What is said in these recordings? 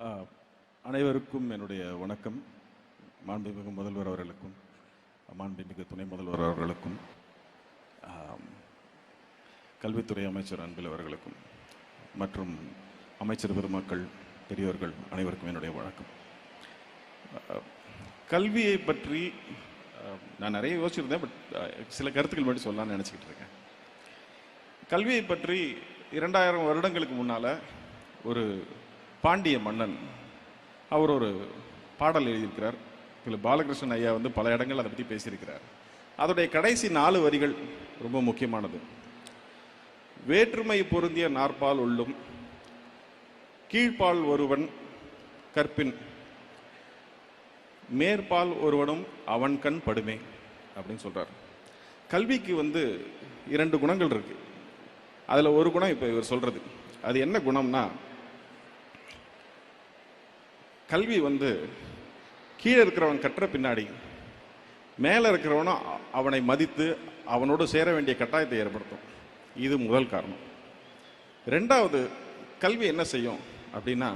அனைவருக்கும் என்னுடைய வணக்கம். மாண்புமிகு முதல்வர் அவர்களுக்கும் மாண்புமிகு துணை முதல்வர் அவர்களுக்கும் கல்வித்துறை அமைச்சர் அன்பில் அவர்களுக்கும் மற்றும் அமைச்சர் பெருமக்கள் பெரியவர்கள் அனைவருக்கும் என்னுடைய வணக்கம். கல்வியை பற்றி நான் நிறைய யோசிச்சிருந்தேன், பட் சில கருத்துக்கள் மட்டும் சொல்லலாம்னு நினச்சிக்கிட்டு இருக்கேன். கல்வியை பற்றி 2000 வருடங்களுக்கு முன்னால் ஒரு பாண்டிய மன்னன் அவர் ஒரு பாடல் எழுதியிருக்கிறார். திரு பாலகிருஷ்ணன் ஐயா பல இடங்கள் அதை பற்றி பேசியிருக்கிறார். அதோடைய கடைசி 4 வரிகள் ரொம்ப முக்கியமானது. வேற்றுமை பொருந்திய நாற்பால் உள்ளும் கீழ்ப்பால் ஒருவன் கற்பின் மேற்பால் ஒருவனும் அவன் கண் படுமே அப்படின்னு சொல்றார். கல்விக்கு 2 குணங்கள் இருக்கு. அதில் ஒரு குணம் இப்போ இவர் சொல்றது. அது என்ன குணம்னா, கல்வி கீழே இருக்கிறவன் கற்ற பின்னாடி மேலே இருக்கிறவனும் அவனை மதித்து அவனோடு சேர வேண்டிய கட்டாயத்தை ஏற்படுத்தும். இது முதல் காரணம். 2வது, கல்வி என்ன செய்யும் அப்படின்னா,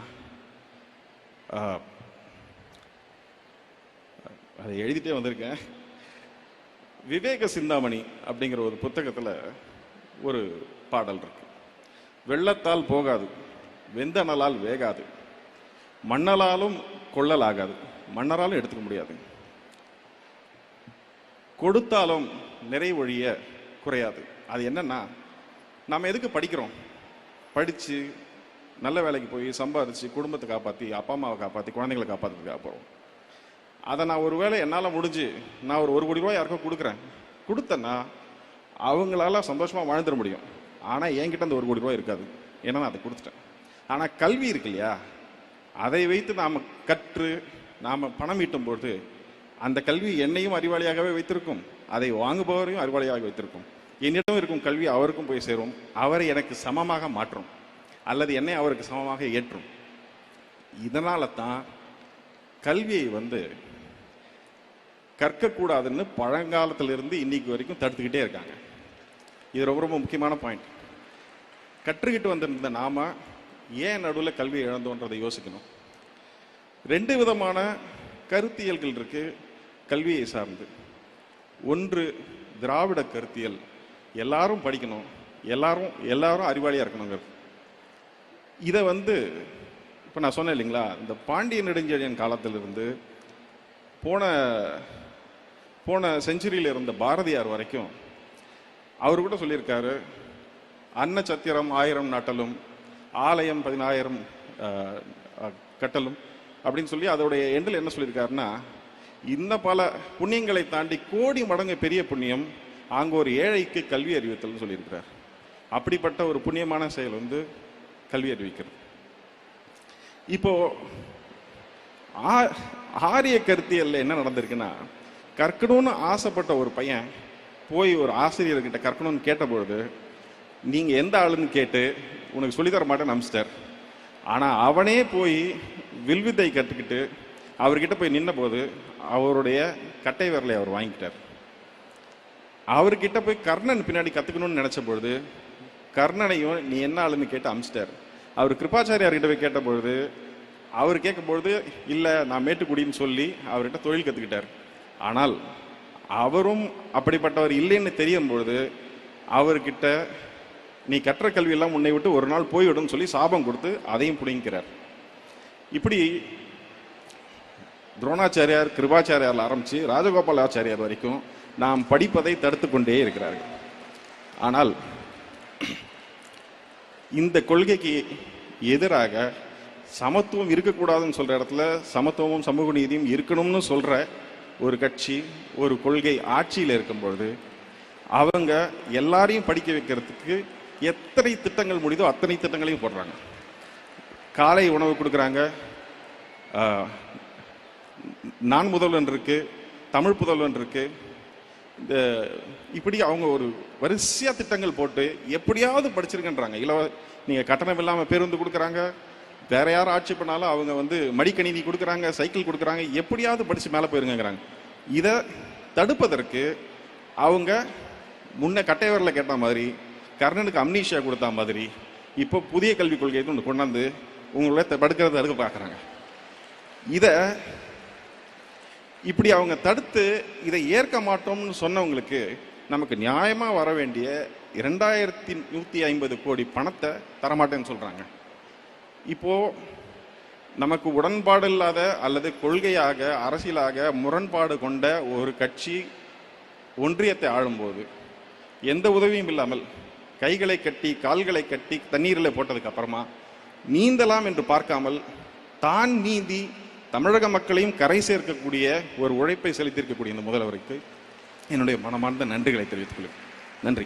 அதை எழுதிட்டே வந்திருக்கேன். விவேக சிந்தாமணி அப்படிங்கிற ஒரு புத்தகத்தில் ஒரு பாடல் இருக்கு. வெள்ளத்தால் போகாது, வெந்தனலால் வேகாது, மண்ணலாலும் கொள்ளலாகாது, மன்னராலும் எடுத்துக்க முடியாது, கொடுத்தாலும் நிறைவொழிய குறையாது. அது என்னன்னா, நம்ம எதுக்கு படிக்கிறோம்? படித்து நல்ல வேலைக்கு போய் சம்பாதிச்சு குடும்பத்தை காப்பாற்றி அப்பா அம்மாவை காப்பாற்றி குழந்தைங்களை காப்பாற்றுறதுக்காக போகிறோம். அதை நான் ஒரு வேளை என்னால் முடிஞ்சு நான் ஒரு 1 கோடி ரூபாய் யாருக்கோ கொடுத்தேன்னா அவங்களால சந்தோஷமாக வாழ்ந்துட முடியும். ஆனால் என்கிட்ட அந்த 1 கோடி ரூபாய் இருக்காது, ஏன்னா நான் அதை கொடுத்துட்டேன். ஆனால் கல்வி இருக்கு இல்லையா, அதை வைத்து நாம் கற்று நாம் பணம் ஈட்டும்போது அந்த கல்வி என்னையும் அறிவாளியாகவே வைத்திருக்கும், அதை வாங்குபவரையும் அறிவாளியாக வைத்திருக்கும். என்னிடம் இருக்கும் கல்வி அவருக்கும் போய் சேரும், அவரை எனக்கு சமமாக மாற்றும் அல்லது என்னை அவருக்கு சமமாக ஏற்றும். இதனால தான் கல்வியை கற்கக்கூடாதுன்னு பழங்காலத்திலிருந்து இன்னைக்கு வரைக்கும் தடுத்துக்கிட்டே இருக்காங்க. இது ரொம்ப ரொம்ப முக்கியமான பாயிண்ட். கற்றுக்கிட்டு வந்திருந்த நாம ஏன் நடுவில் கல்வியை இழந்தோன்றதை யோசிக்கணும். 2 விதமான கருத்தியல்கள் இருக்கு கல்வியை சார்ந்து. ஒன்று திராவிட கருத்தியல், எல்லாரும் படிக்கணும், எல்லாரும் அறிவாளியா இருக்கணுங்கிறது. இதை இப்போ நான் சொன்னேன் இல்லைங்களா, இந்த பாண்டிய நெடுஞ்செழியன் காலத்திலிருந்து போன செஞ்சுரியில் இருந்த பாரதியார் வரைக்கும் அவர் கூட சொல்லியிருக்காரு, அன்ன சத்திரம் 1000 நாட்டலும் ஆலயம் 10000 கட்டலும் அப்படின்னு சொல்லி அதோடைய எண்டில் என்ன சொல்லியிருக்காருன்னா, இந்த பல புண்ணியங்களை தாண்டி கோடி மடங்கு பெரிய புண்ணியம் அங்கே ஒரு ஏழைக்கு கல்வி அறிவித்தல்னு சொல்லியிருக்கிறார். அப்படிப்பட்ட ஒரு புண்ணியமான செயல் கல்வி அறிவிக்கிறது. இப்போ ஆரிய கருத்தியல்ல என்ன நடந்திருக்குன்னா, கற்கணும்னு ஆசைப்பட்ட ஒரு பையன் போய் ஒரு ஆசிரியர்கிட்ட கற்கணும்னு கேட்டபொழுது, நீங்க எந்த ஆளுன்னு கேட்டு உனக்கு சொல்லித்தர மாட்டேன்னு அனுப்பிச்சிட்டார். ஆனா அவனே போய் வில்வித்தை கற்றுக்கிட்டு அவர்கிட்ட போய் நின்ன போது அவருடைய கட்டை விரலை அவர் வாங்கிட்டார். அவர்கிட்ட போய் கர்ணன் பின்னாடி கத்துக்கணும்னு நினைச்ச பொழுது கர்ணனையும் நீ என்ன ஆளுன்னு கேட்டு அனுப்பிச்சிட்டார். அவர் கிருபாச்சாரியார்கிட்ட போய் கேட்ட பொழுது அவர் கேட்கும்பொழுது இல்லை நான் மேட்டுக்குடின்னு சொல்லி அவர்கிட்ட தொழில் கற்றுக்கிட்டார். ஆனால் அவரும் அப்படிப்பட்டவர் இல்லைன்னு தெரியும் பொழுது அவர்கிட்ட நீ கற்ற கல்வியெல்லாம் உன்னை விட்டு ஒரு நாள் போய்விடும் சொல்லி சாபம் கொடுத்து அதையும் பிடிங்கிறார். இப்படி துரோணாச்சாரியார் கிருபாச்சாரியார் ஆரம்பித்து ராஜகோபாலாச்சாரியார் வரைக்கும் நாம் படிப்பதை தடுத்து கொண்டே இருக்கிறார்கள். ஆனால் இந்த கொள்கைக்கு எதிராக சமத்துவம் இருக்கக்கூடாதுன்னு சொல்ற இடத்துல சமத்துவமும் சமூக நீதியும் இருக்கணும்னு சொல்ற ஒரு கட்சி ஒரு கொள்கை ஆட்சியில் இருக்கும்பொழுது அவங்க எல்லாரையும் படிக்க வைக்கிறதுக்கு எத்தனை திட்டங்கள் முடியுதோ அத்தனை திட்டங்களையும் போடுறாங்க. காலை உணவு கொடுக்குறாங்க, நான் முதல்வன் இருக்கு, தமிழ் புதல்வன் இருக்கு, இந்த இப்படி அவங்க ஒரு வரிசையா திட்டங்கள் போட்டு எப்படியாவது படிச்சிருக்கன்றாங்க. நீங்க கட்டணம் இல்லாமல் பேருந்து கொடுக்குறாங்க, வேற யாரும் ஆட்சி பண்ணாலும் அவங்க மடிக்கணினி கொடுக்குறாங்க, சைக்கிள் கொடுக்குறாங்க, எப்படியாவது படிச்சு மேலே போயிருங்கிறாங்க. இதை தடுப்பதற்கு அவங்க முன்ன கட்டைவரில் கேட்ட மாதிரி கர்ணனுக்கு அம்னீஷியா கொடுத்த மாதிரி இப்போ புதிய கல்விக் கொள்கைன்னு ஒன்று கொண்டாந்து உங்களை தடுக்கிறத தடுக்க பார்க்குறாங்க. இதை இப்படி அவங்க தடுத்து இதை ஏற்க மாட்டோம்னு சொன்னவங்களுக்கு நமக்கு நியாயமாக வர வேண்டிய 2150 கோடி பணத்தை தரமாட்டேன்னு சொல்கிறாங்க. இப்போது நமக்கு உடன்பாடு இல்லாத அல்லது கொள்கையாக அரசியலாக முரண்பாடு கொண்ட ஒரு கட்சி ஒன்றியத்தை ஆளும்போது எந்த உதவியும் இல்லாமல் கைகளை கட்டி கால்களை கட்டி தண்ணீரில் போட்டதுக்கு அப்புறமா நீந்தலாம் என்று பார்க்காமல் தான் நீந்தி தமிழக மக்களையும் கரை சேர்க்கக்கூடிய ஒரு உழைப்பை செலுத்தியிருக்கக்கூடிய இந்த முதல்வருக்கு என்னுடைய மனமார்ந்த நன்றிகளை தெரிவித்துக் கொள்கிறேன். நன்றி.